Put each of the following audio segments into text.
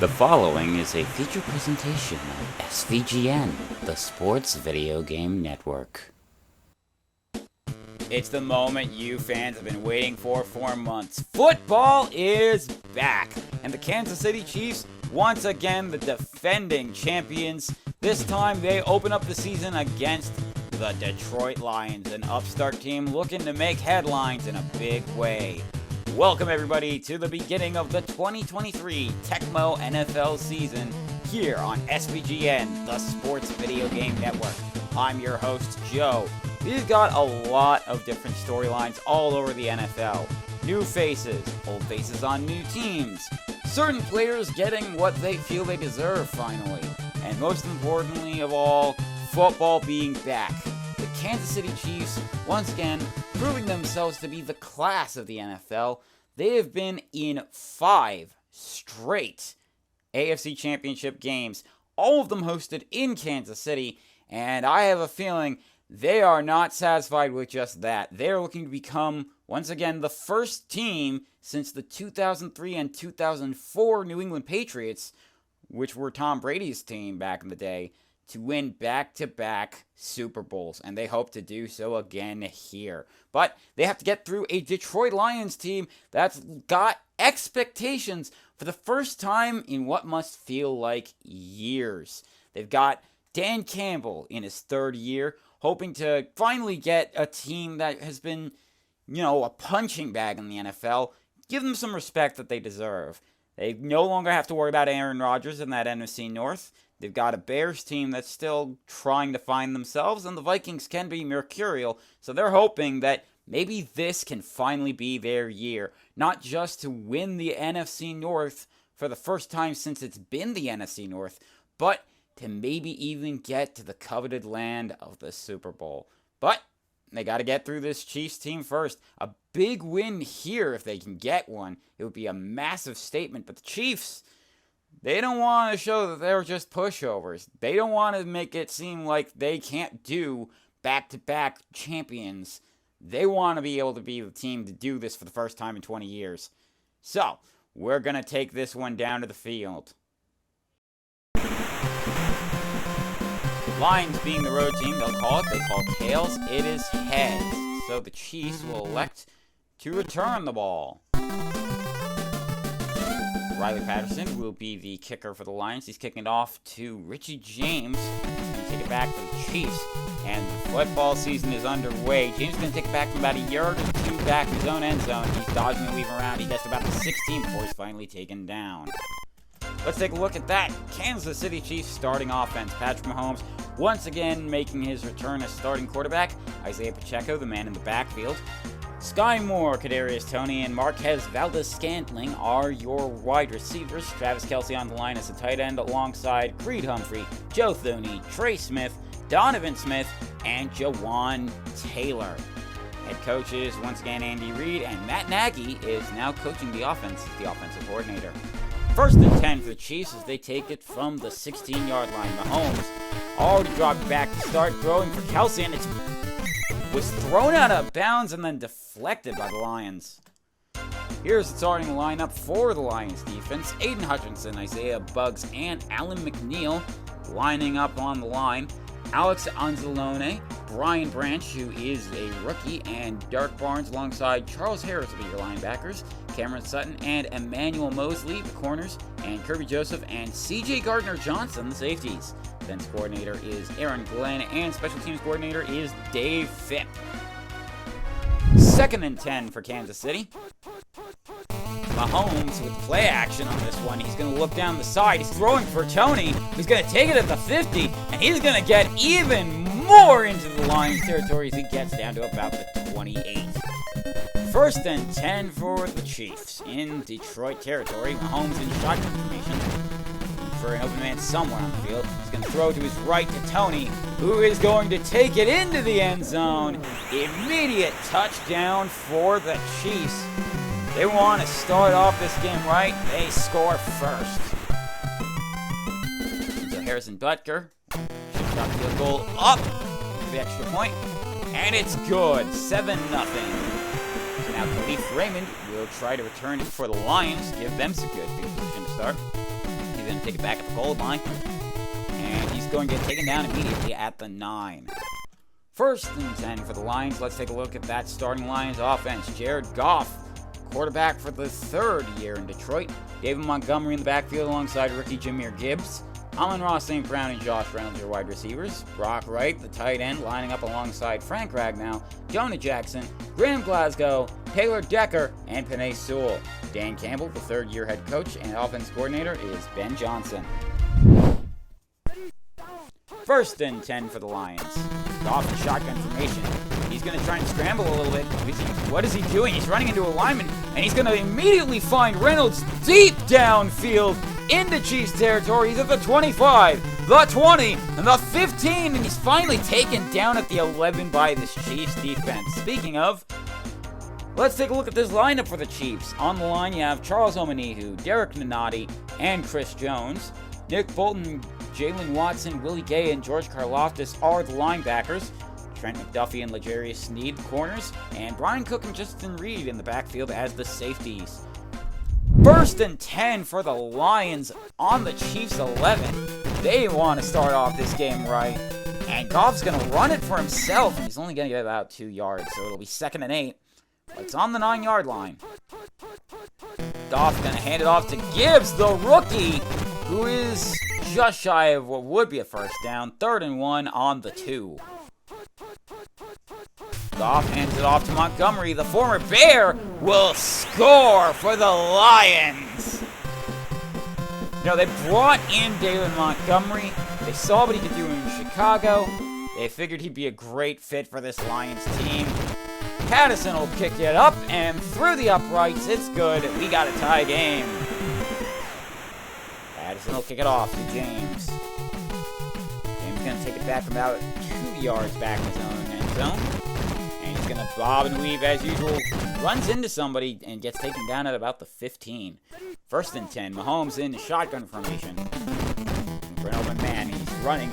The following is a feature presentation of SVGN, the Sports Video Game Network. It's the moment you fans have been waiting for months. Football is back, and the Kansas City Chiefs, once again the defending champions. This time they open up the season against the Detroit Lions, an upstart team looking to make headlines in a big way. Welcome everybody to the beginning of the 2023 Tecmo NFL season here on SVGN, the Sports Video Game Network. I'm your host, Joe. We've got a lot of different storylines all over the NFL. New faces, old faces on new teams, certain players getting what they feel they deserve finally, and most importantly of all, football being back. The Kansas City Chiefs, once again, proving themselves to be the class of the NFL. They have been in 5 straight AFC Championship games, all of them hosted in Kansas City, and I have a feeling they are not satisfied with just that. They are looking to become, once again, the first team since the 2003 and 2004 New England Patriots, which were Tom Brady's team back in the day, to win back-to-back Super Bowls, and they hope to do so again here. But they have to get through a Detroit Lions team that's got expectations for the first time in what must feel like years. They've got Dan Campbell in his 3rd year, hoping to finally get a team that has been, a punching bag in the NFL, give them some respect that they deserve. They no longer have to worry about Aaron Rodgers in that NFC North. They've got a Bears team that's still trying to find themselves, and the Vikings can be mercurial, so they're hoping that maybe this can finally be their year. Not just to win the NFC North for the first time since it's been the NFC North, but to maybe even get to the coveted land of the Super Bowl. But they got to get through this Chiefs team first. A big win here, if they can get one, it would be a massive statement. But the Chiefs, they don't want to show that they're just pushovers. They don't want to make it seem like they can't do back-to-back champions. They want to be able to be the team to do this for the first time in 20 years. So, we're going to take this one down to the field. Lions being the road team, they call tails, it is heads. So the Chiefs will elect to return the ball. Riley Patterson will be the kicker for the Lions. He's kicking it off to Richie James. He's going to take it back for the Chiefs. And the football season is underway. James is going to take it back from about a yard or 2 back in his own end zone. He's dodging and weaving around. He gets to about the 16 before he's finally taken down. Let's take a look at that. Kansas City Chiefs starting offense. Patrick Mahomes once again making his return as starting quarterback. Isaiah Pacheco, the man in the backfield. Sky Moore, Kadarius Toney, and Marquez Valdes-Scantling are your wide receivers. Travis Kelce on the line as a tight end alongside Creed Humphrey, Joe Thuney, Trey Smith, Donovan Smith, and Jawan Taylor. Head coaches, once again, Andy Reid, and Matt Nagy is now coaching the offense as the offensive coordinator. 1st and 10 for the Chiefs as they take it from the 16-yard line. Mahomes already dropped back to start throwing for Kelce, and it was thrown out of bounds and then deflected by the Lions. Here's the starting lineup for the Lions defense. Aiden Hutchinson, Isaiah Buggs, and Alan McNeil lining up on the line. Alex Anzalone, Brian Branch, who is a rookie, and Dark Barnes alongside Charles Harris will be your linebackers. Cameron Sutton and Emmanuel Mosley, the corners, and Kirby Joseph and C.J. Gardner-Johnson, the safeties. Defense coordinator is Aaron Glenn, and special teams coordinator is Dave Fipp. 2nd and 10 for Kansas City. Mahomes with play action on this one. He's going to look down the side. He's throwing for Toney, who's going to take it at the 50, and he's going to get even more into the Lions territory as he gets down to about the 28. 1st and 10 for the Chiefs in Detroit territory. Mahomes in shotgun formation for an open man somewhere on the field. He's going to throw to his right to Toney, who is going to take it into the end zone. Immediate touchdown for the Chiefs. They want to start off this game right. They score first. So Harrison Butker shot the field goal up for the extra point, and it's good. 7-0. So now Now Khalif Raymond will try to return it for the Lions, give them some good field position to start. He's going to take it back at the goal line, and he's going to get taken down immediately at the 9. First and 10 for the Lions. Let's take a look at that starting Lions offense. Jared Goff, quarterback for the 3rd year in Detroit. David Montgomery in the backfield alongside rookie Jahmyr Gibbs. Amon-Ra St. Brown and Josh Reynolds are wide receivers. Brock Wright, the tight end, lining up alongside Frank Ragnow, Jonah Jackson, Graham Glasgow, Taylor Decker, and Penei Sewell. Dan Campbell, the 3rd-year head coach and offense coordinator, is Ben Johnson. First and 10 for the Lions. Goff in shotgun formation. He's going to try and scramble a little bit. What is he doing? He's running into a lineman, and he's going to immediately find Reynolds deep downfield into Chiefs territory. He's at the 25, the 20, and the 15, and he's finally taken down at the 11 by this Chiefs defense. Speaking of, let's take a look at this lineup for the Chiefs. On the line, you have Charles Omenihu, Derek Nunati, and Chris Jones. Nick Bolton, Jalen Watson, Willie Gay, and George Karlaftis are the linebackers. Trent McDuffie and L'Jarius Sneed, the corners, and Brian Cook and Justin Reed in the backfield as the safeties. First and 10 for the Lions on the Chiefs 11. They want to start off this game right. And Goff's going to run it for himself, and he's only going to get about 2 yards, so it'll be 2nd and 8. But it's on the 9-yard line. Goff's going to hand it off to Gibbs, the rookie, who is just shy of what would be a first down. 3rd and 1 on the 2. Goff hands it off to Montgomery. The former Bear will score for the Lions. You know, they brought in David Montgomery. They saw what he could do in Chicago. They figured he'd be a great fit for this Lions team. Patterson will kick it up and through the uprights. It's good. We got a tie game. Patterson will kick it off to James. James is going to take it back from about 2 yards back in his own end zone. And he's going to bob and weave as usual. Runs into somebody and gets taken down at about the 15. First and 10. Mahomes in the shotgun formation. For an open man, he's running.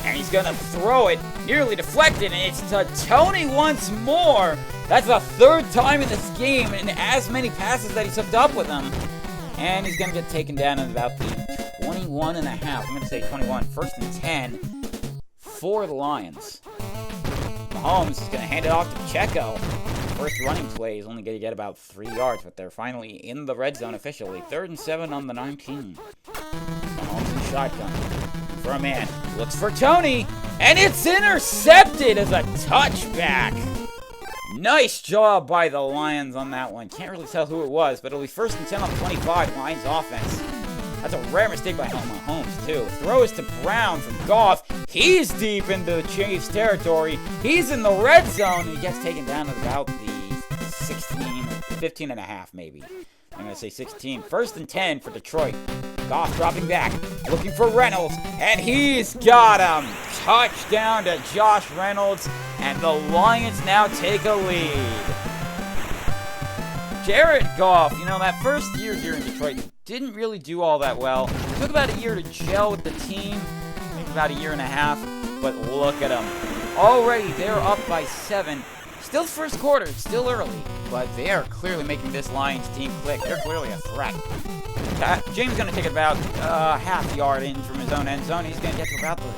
And he's going to throw it. Nearly deflected. And it's to Tony once more. That's the 3rd time in this game. And as many passes that he's hooked up with him. And he's going to get taken down at about the 21 and a half. I'm going to say 21. First and 10 for the Lions. Mahomes is going to hand it off to Pacheco. First running play is only going to get about 3 yards, but they're finally in the red zone officially. 3rd and 7 on the 19. Mahomes in shotgun. For a man. Looks for Tony. And it's intercepted as a touchback. Nice job by the Lions on that one. Can't really tell who it was, but it'll be 1st and 10 on 25. Lions offense. That's a rare mistake by Mahomes, too. Throws to Brown from Goff. He's deep into the Chiefs' territory. He's in the red zone, and he gets taken down at about the 16, 15 and a half, maybe. I'm going to say 16. 1st and 10 for Detroit. Goff dropping back, looking for Reynolds, and he's got him. Touchdown to Josh Reynolds, and the Lions now take a lead. Jared Goff, you know, that first year here in Detroit didn't really do all that well. It took about a year to gel with the team, maybe about a year and a half, but look at them. Already, they're up by 7. Still first quarter, still early, but they are clearly making this Lions team click. They're clearly a threat. James is going to take it about half yard in from his own end zone. He's going to get to about the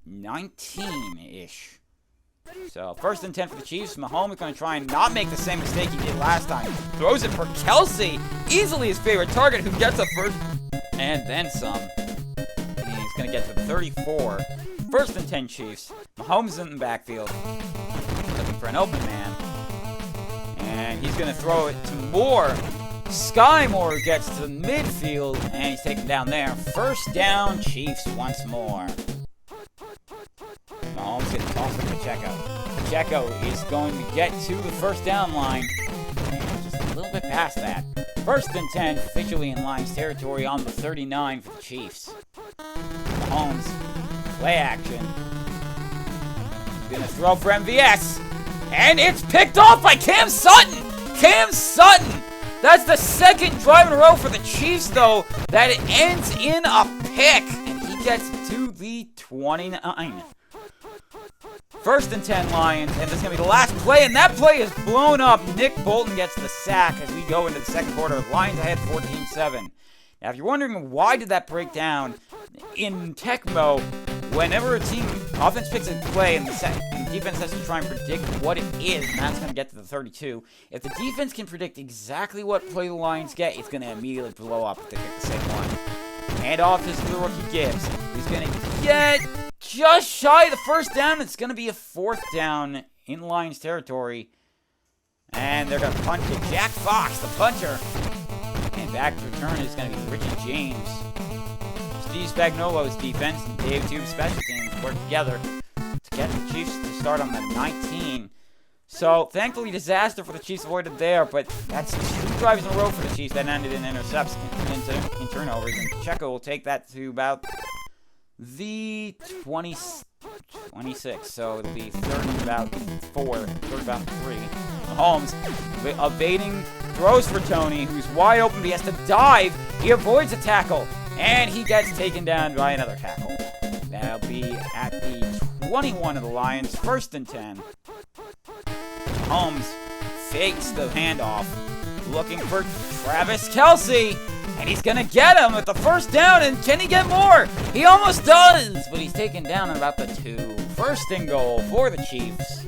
19-ish. So, 1st and 10 for the Chiefs. Mahomes is going to try and not make the same mistake he did last time. Throws it for Kelsey. Easily his favorite target, who gets a first and then some. And he's going to get to 34. 1st and 10 Chiefs. Mahomes in the backfield. Looking for an open man. And he's going to throw it to Moore. Sky Moore gets to the midfield, and he's taken down there. 1st down, Chiefs once more. Mahomes gets tossed to Pacheco. Pacheco is going to get to the 1st down line. And just a little bit past that. 1st and 10, officially in Lions territory on the 39 for the Chiefs. Mahomes, play action. He's going to throw for MVS. And it's picked off by Cam Sutton! Cam Sutton! That's the 2nd drive in a row for the Chiefs, though, that it ends in a pick. And he gets to the 29. First and 10 Lions, and this is going to be the last play, and that play is blown up. Nick Bolton gets the sack as we go into the second quarter. Lions ahead 14-7. Now, if you're wondering why did that break down, in Tecmo, whenever a team offense picks a play and the defense has to try and predict what it is, and that's going to get to the 32. If the defense can predict exactly what play the Lions get, it's going to immediately blow up if they pick the same one. And off is the rookie Gibbs. He's going to get just shy of the first down. It's going to be a fourth down in Lions territory. And they're going to punt it. Jack Fox, the punter. And back to return is going to be Richie James. Steve Spagnuolo's defense and Dave Tube's special teams work together to get the Chiefs to start on the 19. So, thankfully, disaster for the Chiefs avoided there, but that's 2 drives in a row for the Chiefs that ended in intercepts, in turnovers, and Pacheco will take that to about the 26, so it'll be third and about 3. Mahomes evading, throws for Tony, who's wide open, but he has to dive. He avoids a tackle, and he gets taken down by another tackle. That'll be at the 21 of the Lions, first and 10. Mahomes fakes the handoff, looking for Travis Kelce, and he's going to get him at the first down, and can he get more? He almost does, but he's taken down at about the 2. First and goal for the Chiefs.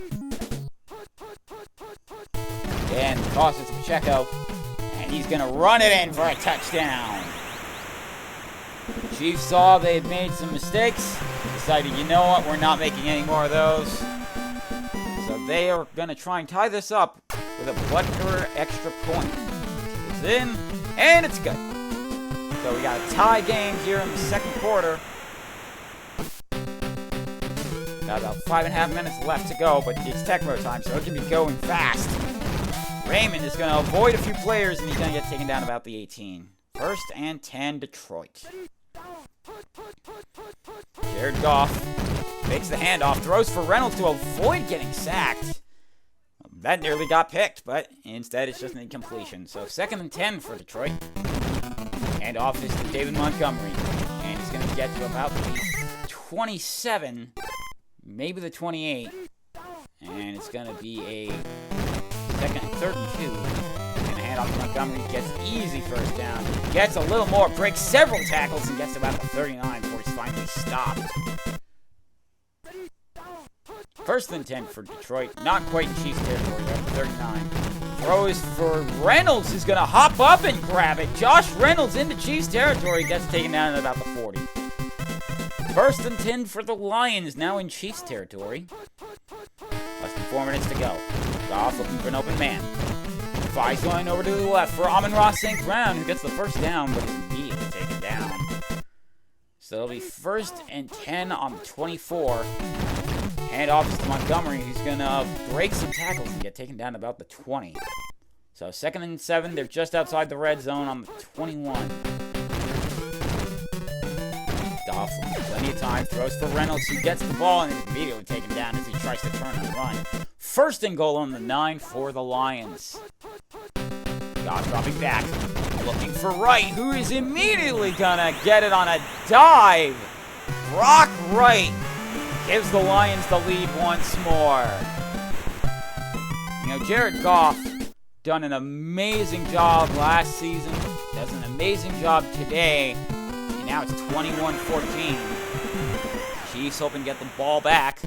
And toss it to Pacheco, and he's going to run it in for a touchdown. The Chiefs saw they had made some mistakes, decided, you know what, we're not making any more of those. So they are going to try and tie this up with a Butker extra point. It's in, and it's good. So we got a tie game here in the second quarter. Got about 5.5 minutes left to go, but it's Tecmo time, so it can be going fast. Raymond is going to avoid a few players, and he's going to get taken down about the 18. First and 10, Detroit. Jared Goff makes the handoff, throws for Reynolds to avoid getting sacked. That nearly got picked, but instead it's just an incompletion. So second and 10 for Detroit. And off is to David Montgomery. And he's going to get to about the 27, maybe the 28. And it's going to be a third and 2. And a handoff to Montgomery gets easy first down. Gets a little more, breaks several tackles, and gets to about the 39 before he's finally stopped. First and 10 for Detroit. Not quite in Chiefs territory, though. 39. Throws for Reynolds, who's going to hop up and grab it. Josh Reynolds into Chiefs territory. Gets taken down at about the 40. First and 10 for the Lions, now in Chiefs territory. Less than 4 minutes to go. Goff looking for an open man. Fies going over to the left for Amon-Ra St. Brown, who gets the first down, but is immediately taken down. So it'll be first and 10 on the 24. Hand off to Montgomery, who's going to break some tackles and get taken down about the 20. So second and 7, they're just outside the red zone on the 21. Goff, plenty of time, throws for Reynolds, who gets the ball and is immediately taken down as he tries to turn and run. First and goal on the 9 for the Lions. Goff dropping back, looking for Wright, who is immediately going to get it on a dive. Brock Wright gives the Lions the lead once more. You know, Jared Goff done an amazing job last season, does an amazing job today, and now it's 21-14. Chiefs hoping to get the ball back.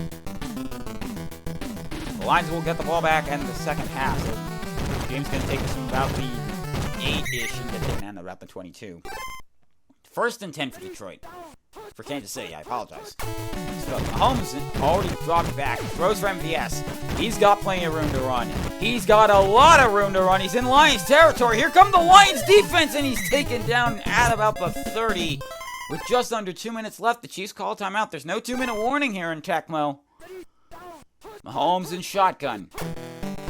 The Lions will get the ball back in the second half, so the game's going to take us from about the 8-ish and get taken down to about the 22. First and 10 for Detroit. For Kansas City, I apologize. So Mahomes already dropped back, throws for MVS. He's got plenty of room to run. He's got a lot of room to run. He's in Lions territory. Here come the Lions defense, and he's taken down at about the 30. With just under 2 minutes left, the Chiefs call timeout. There's no 2-minute warning here in Tecmo. Mahomes in shotgun.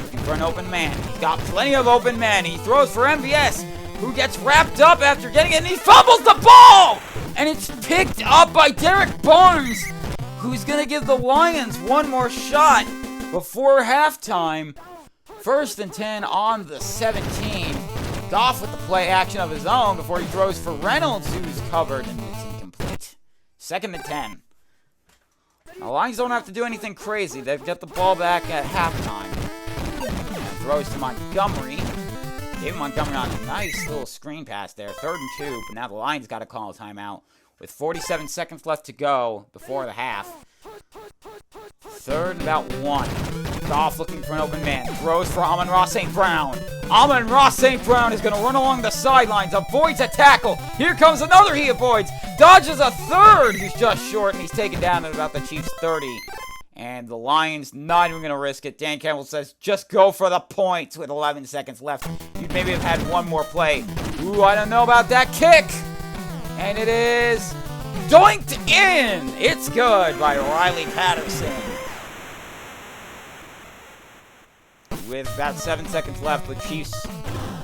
Looking for an open man. He's got plenty of open men. He throws for MVS, who gets wrapped up after getting it, and he fumbles the ball! And it's picked up by Derek Barnes, who's going to give the Lions one more shot before halftime. First and 10 on the 17. Goff with the play action of his own before he throws for Reynolds, who's covered, and it's incomplete. Second and 10. The Lions don't have to do anything crazy. They've got the ball back at halftime. And throws to Montgomery. David Montgomery on a nice little screen pass there. 3rd and 2, but now the Lions got to call a timeout with 47 seconds left to go before the half. 3rd and about 1. Goff looking for an open man. Throws for Amon-Ra St. Brown. Amon-Ra St. Brown is going to run along the sidelines. Avoids a tackle. Here comes another he avoids. Dodges a third. He's just short, and he's taken down at about the Chiefs' 30. And the Lions not even going to risk it. Dan Campbell says, just go for the points with 11 seconds left. You'd maybe have had one more play. Ooh, I don't know about that kick. And it is doinked in. It's good by Riley Patterson. With about 7 seconds left, the Chiefs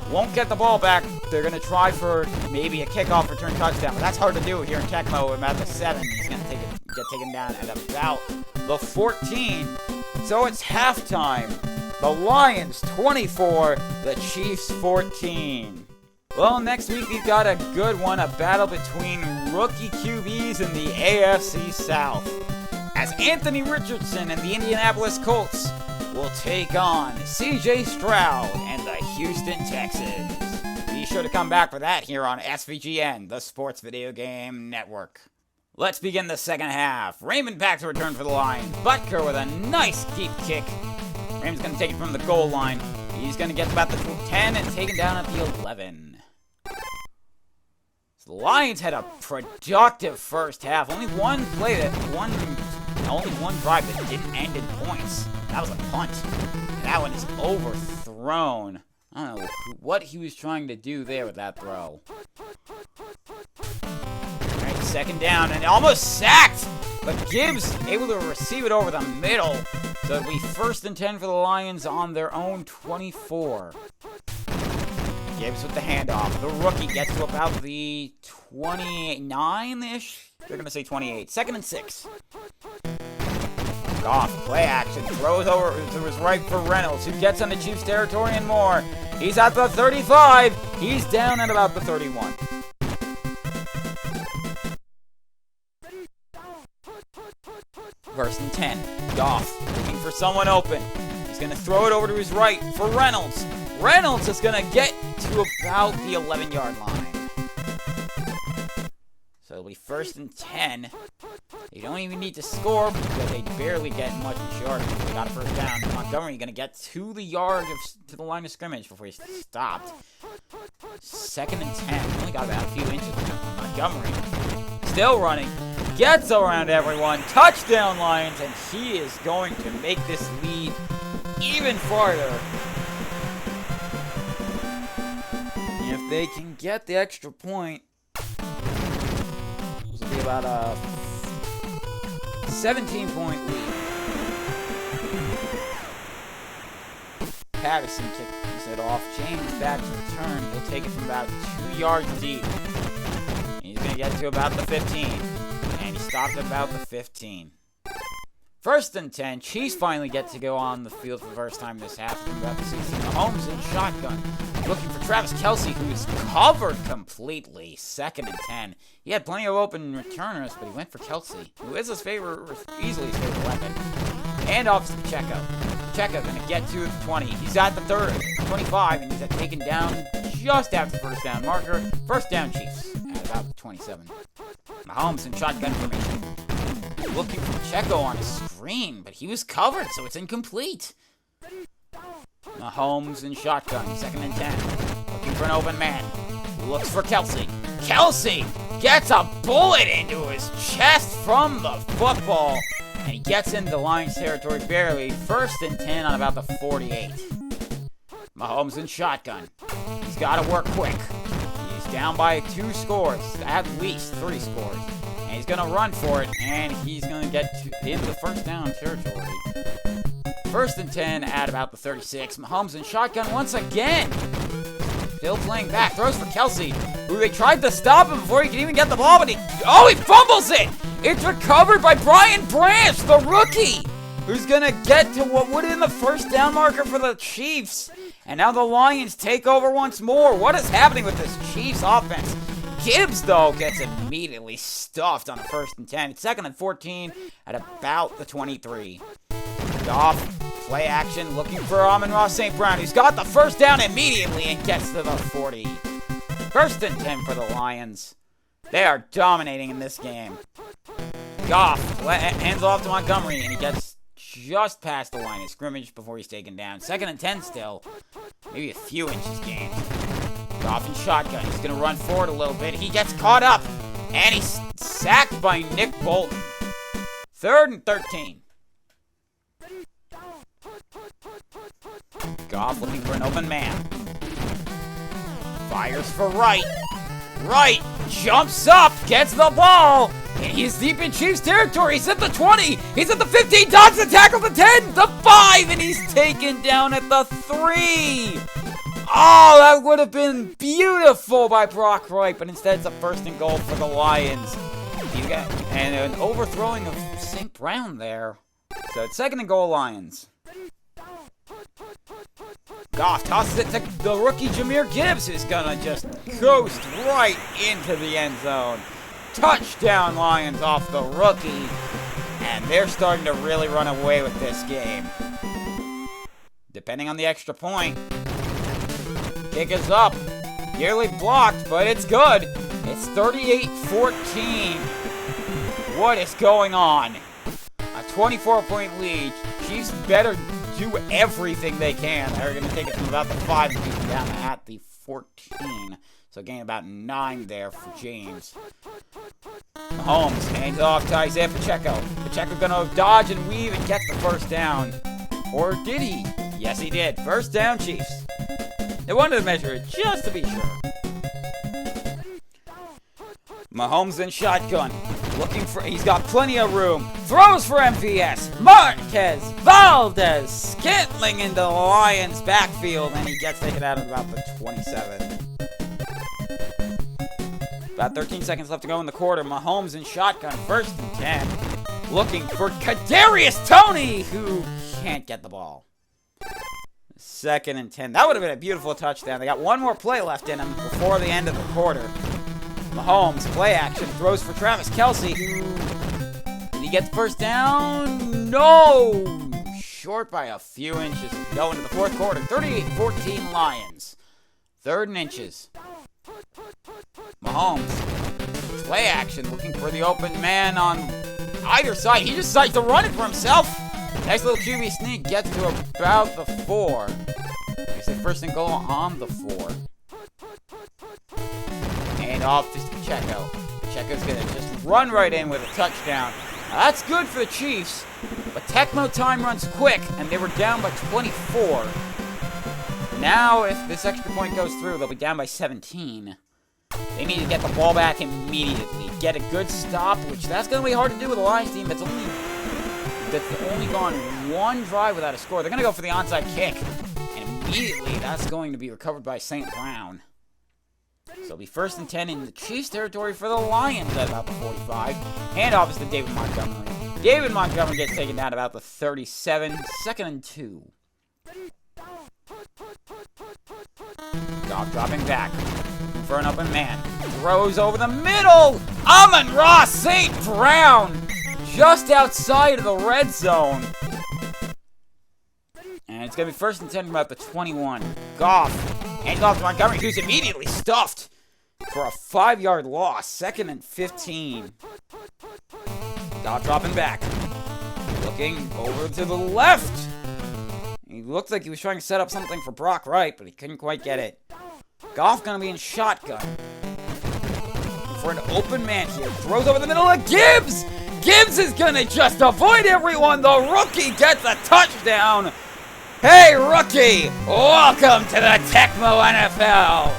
won't get the ball back. They're going to try for maybe a kickoff return touchdown, but that's hard to do here in Tecmo. About the 7, he's going to get taken down at about the 14. So it's halftime. The Lions 24, the Chiefs 14. Well, next week we've got a good one, a battle between rookie QBs in the AFC South, as Anthony Richardson and the Indianapolis Colts will take on C.J. Stroud and the Houston Texans. Be sure to come back for that here on SVGN, the Sports Video Game Network. Let's begin the second half. Raymond back to return for the Lions. Butker with a nice deep kick. Raymond's going to take it from the goal line. He's going to get about the 10 and taken down at the 11. So the Lions had a productive first half. Only one drive that didn't end in points. That was a punt. And that one is overthrown. I don't know what he was trying to do there with that throw. Alright, 2nd down, and almost sacked! But Gibbs able to receive it over the middle. So it'll be 1st and 10 for the Lions on their own 24. Gibbs with the handoff. The rookie gets to about the 29-ish? They're going to say 28. 2nd and 6. Goff, play action, throws over to his right for Reynolds, who gets on the Chiefs' territory and more. He's at the 35. He's down at about the 31. First and 10. Goff looking for someone open. He's going to throw it over to his right for Reynolds. Reynolds is going to get to about the 11-yard line. So it'll be 1st and 10. They don't even need to score because they barely get much yardage. They got a 1st down. Montgomery going to get to the to the line of scrimmage before he's stopped. 2nd and 10. Only got about a few inches. Montgomery still running. Gets around everyone. Touchdown Lions, and he is going to make this lead even farther. If they can get the extra point, this will be about a 17-point lead. Patterson kicks it off. James back to return. He'll take it from about 2 yards deep. He's going to get to about the 15. And he stopped at about the 15. 1st and 10. Chiefs finally get to go on the field for the first time this half. About the 16. Mahomes in shotgun. Looking for Travis Kelce, who is covered completely. 2nd and 10. He had plenty of open returners, but he went for Kelce, who is easily his favorite weapon. And off to Pacheco. Pacheco going to get to the 20. He's at the 25, and he's taken down just after the 1st down marker. 1st down Chiefs at about the 27. Mahomes in shotgun formation. Looking for Pacheco on his screen, but he was covered, so it's incomplete. Mahomes in shotgun, 2nd and 10. Looking for an open man. Looks for Kelce. Kelce gets a bullet into his chest from the football. And he gets into Lions territory barely. 1st and 10 on about the 48. Mahomes in shotgun. He's got to work quick. He's down by 2 scores. At least 3 scores. And he's going to run for it. And he's going to get into the 1st down territory. 1st and 10 at about the 36. Mahomes in shotgun once again. Still playing back. Throws for Kelce, who they tried to stop him before he could even get the ball, but he fumbles it! It's recovered by Brian Branch, the rookie, who's going to get to what would have been the 1st down marker for the Chiefs. And now the Lions take over once more. What is happening with this Chiefs offense? Gibbs, though, gets immediately stuffed on a 1st and 10. It's 2nd and 14 at about the 23. Goff, play action, looking for Amon-Ra St. Brown, who's got the 1st down immediately and gets to the 40. 1st and 10 for the Lions. They are dominating in this game. Goff hands off to Montgomery, and he gets just past the line of scrimmage before he's taken down. 2nd and 10 still. Maybe a few inches gained. Goff in shotgun. He's going to run forward a little bit. He gets caught up, and he's sacked by Nick Bolton. 3rd and 13. Goff looking for an open man. Fires for Wright. Wright jumps up, gets the ball, and he's deep in Chiefs territory. He's at the 20. He's at the 15. Dodges the tackle, the 10, the 5, and he's taken down at the 3. Oh, that would have been beautiful by Brock Wright, but instead it's a 1st and goal for the Lions. And an overthrowing of St. Brown there. So it's 2nd and goal, Lions. Goff tosses it to the rookie Jahmyr Gibbs, who's gonna just coast right into the end zone. Touchdown, Lions, off the rookie. And they're starting to really run away with this game. Depending on the extra point. Kick is up. Nearly blocked, but it's good. It's 38-14. What is going on? A 24-point lead. Chiefs better do everything they can. They're going to take it from about the 5 and keep them down at the 14. So gain about 9 there for James. Mahomes hands off to Isaiah Pacheco. Pacheco going to dodge and weave and gets the 1st down. Or did he? Yes, he did. 1st down, Chiefs. They wanted to measure it just to be sure. Mahomes in shotgun. Looking for, he's got plenty of room. Throws for MVS. Marquez Valdez skittling into the Lions backfield, and he gets taken out at about the 27. About 13 seconds left to go in the quarter. Mahomes in shotgun. 1st and 10. Looking for Kadarius Toney, who can't get the ball. 2nd and 10. That would have been a beautiful touchdown. They got one more play left in him before the end of the quarter. Mahomes, play action, throws for Travis Kelce, who... Did he get the 1st down? No! Short by a few inches. Go into the 4th quarter. 38-14 Lions. 3rd and inches. Mahomes, play action, looking for the open man on either side. He just decides to run it for himself. Nice little QB sneak, gets to about the 4. It's the 1st and goal on the 4. And off to Pacheco. Pacheco's going to just run right in with a touchdown. Now, that's good for the Chiefs, but Tecmo time runs quick, and they were down by 24. Now, if this extra point goes through, they'll be down by 17. They need to get the ball back immediately. Get a good stop, which that's going to be hard to do with a Lions team that's only gone one drive without a score. They're going to go for the onside kick, and immediately that's going to be recovered by St. Brown. So it'll be 1st and 10 in the Chiefs territory for the Lions at about the 45. And off is to David Montgomery. David Montgomery gets taken down about the 37. 2nd and 2. Goff dropping back for an open man. Throws over the middle. Amon-Ra St. Brown just outside of the red zone. And it's going to be 1st and 10 from about the 21. Goff hands off to Montgomery, who's immediately stuffed for a 5-yard loss. 2nd and 15. Goff dropping back. Looking over to the left. He looked like he was trying to set up something for Brock Wright, but he couldn't quite get it. Goff going to be in shotgun. For an open man here. Throws over the middle of Gibbs. Gibbs is going to just avoid everyone. The rookie gets a touchdown. Hey, rookie, welcome to the Tecmo NFL.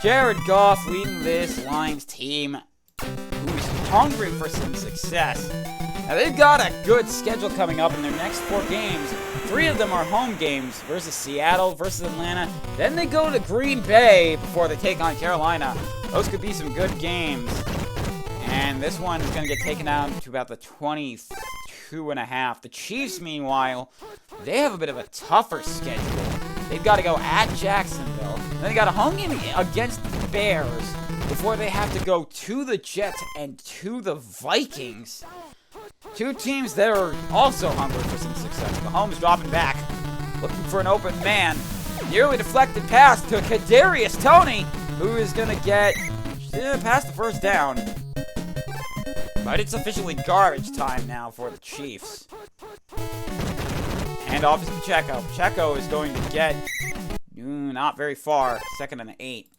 Jared Goff leading this Lions team, who's hungry for some success. Now, they've got a good schedule coming up in their next 4 games. 3 of them are home games versus Seattle, versus Atlanta. Then they go to Green Bay before they take on Carolina. Those could be some good games. And this one is going to get taken out to about the 22.5. The Chiefs, meanwhile, they have a bit of a tougher schedule. They've got to go at Jacksonville, Then they got a home game against the Bears before they have to go to the Jets and to the Vikings. Two teams that are also hungry for some success. Mahomes dropping back, looking for an open man. Nearly deflected pass to Kadarius Toney, who is going to get past the first down. But it's officially garbage time now for the Chiefs. And off is Pacheco. Pacheco is going to get not very far. 2nd and 8.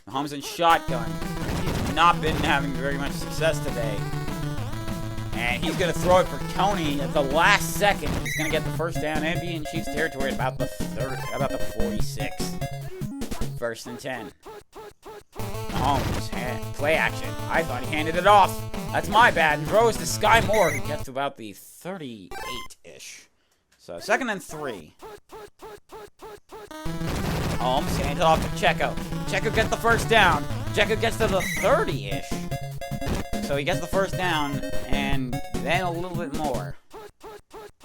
Mahomes in shotgun. He's not been having very much success today. And he's going to throw it for Toney at the last second. He's going to get the first down and be in Chiefs territory at about the 46. 1st and 10. Mahomes, play action. I thought he handed it off. That's my bad. And throws to Sky Moore, who gets to about the 38-ish. So 2nd and 3. Mahomes hands it off to Pacheco. Pacheco gets the first down. Pacheco gets to the 30-ish. So he gets the first down, and then a little bit more.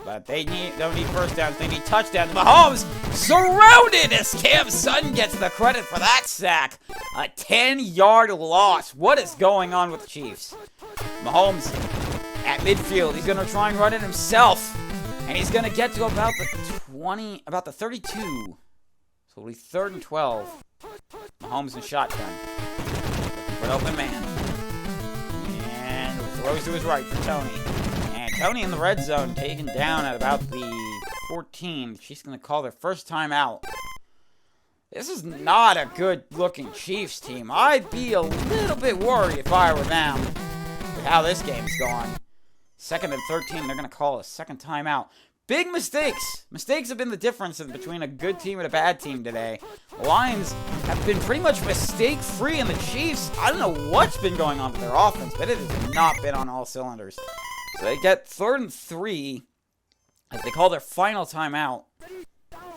But they don't need first downs, they need touchdowns. Mahomes surrounded as Cam Sutton gets the credit for that sack. A 10-yard loss. What is going on with the Chiefs? Mahomes at midfield. He's going to try and run it himself. And he's going to get to about the 32. So it'll be 3rd and 12. Mahomes in shotgun. Looking for an open man. And throws to his right for Toney. And Toney in the red zone, taken down at about the 14. She's going to call their first time out. This is not a good-looking Chiefs team. I'd be a little bit worried if I were them with how this game's gone. 2nd and 13, they're going to call a second timeout. Big mistakes. Mistakes have been the difference between a good team and a bad team today. The Lions have been pretty much mistake-free, and the Chiefs, I don't know what's been going on with their offense, but it has not been on all cylinders. So they get 3rd and 3 as they call their final timeout.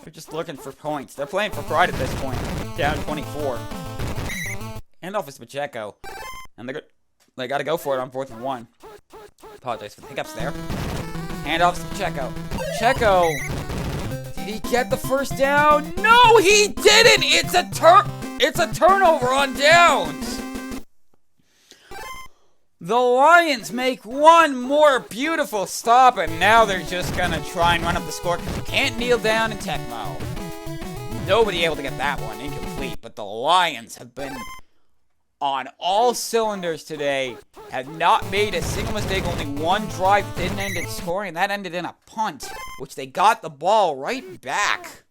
They're just looking for points. They're playing for pride at this point. Down 24. And off is Pacheco. And they got to go for it on 4th and 1. Apologize for the hiccups there. Hand off to Pacheco. Pacheco, did he get the first down? No, he didn't. It's a turnover on downs. The Lions make one more beautiful stop, and now they're just going to try and run up the score because you can't kneel down in Tecmo. Nobody able to get that one incomplete, but the Lions have been on all cylinders today, have not made a single mistake. Only one drive didn't end in scoring, and that ended in a punt, which they got the ball right back.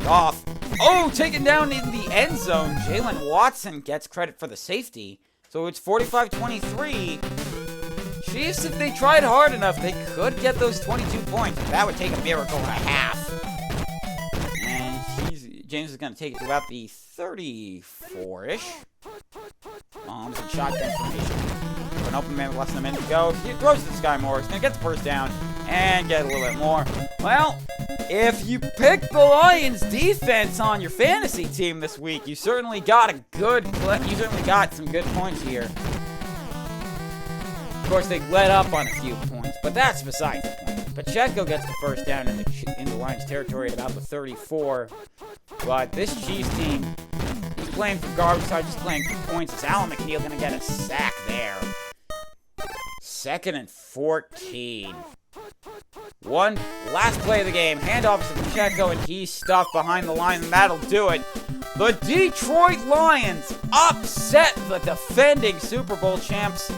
Off. Oh, taken down in the end zone. Jalen Watson gets credit for the safety. So it's 45-23. Chiefs, if they tried hard enough, they could get those 22 points. That would take a miracle and a half. And James is going to take it to about the 34-ish. Mahomes in shotgun formation. For an open man with less than a minute to go. He throws to Sky Moore. He's going to get the first down and get a little bit more. Well, if you picked the Lions defense on your fantasy team this week, you certainly got some good points here. Of course, they let up on a few points, but that's besides the point. Pacheco gets the first down in the Lions territory at about the 34. But this Chiefs team is playing for garbage time, just playing for points. Is Alan McNeil going to get a sack there? 2nd and 14. One last play of the game. Handoff to Pacheco, and he's stuffed behind the line, and that'll do it. The Detroit Lions upset the defending Super Bowl champs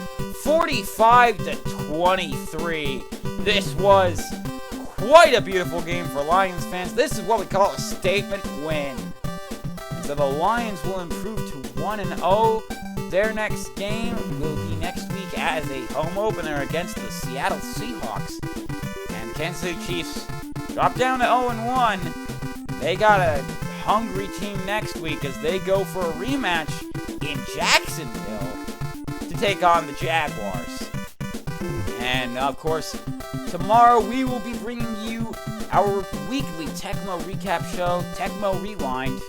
45-23. This was quite a beautiful game for Lions fans. This is what we call a statement win. So the Lions will improve to 1-0. Their next game will be next week as a home opener against the Seattle Seahawks. And the Kansas City Chiefs drop down to 0-1. They got a hungry team next week as they go for a rematch in Jacksonville to take on the Jaguars. And, of course, tomorrow we will be bringing you our weekly Tecmo recap show, Tecmo Rewind.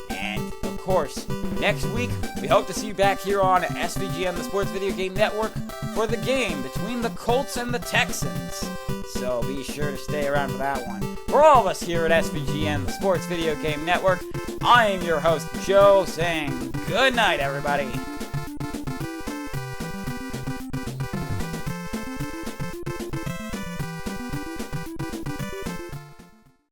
And, of course, next week, we hope to see you back here on SVGN, the Sports Video Game Network, for the game between the Colts and the Texans. So be sure to stay around for that one. For all of us here at SVGN, the Sports Video Game Network, I am your host, Joe, saying good night, everybody.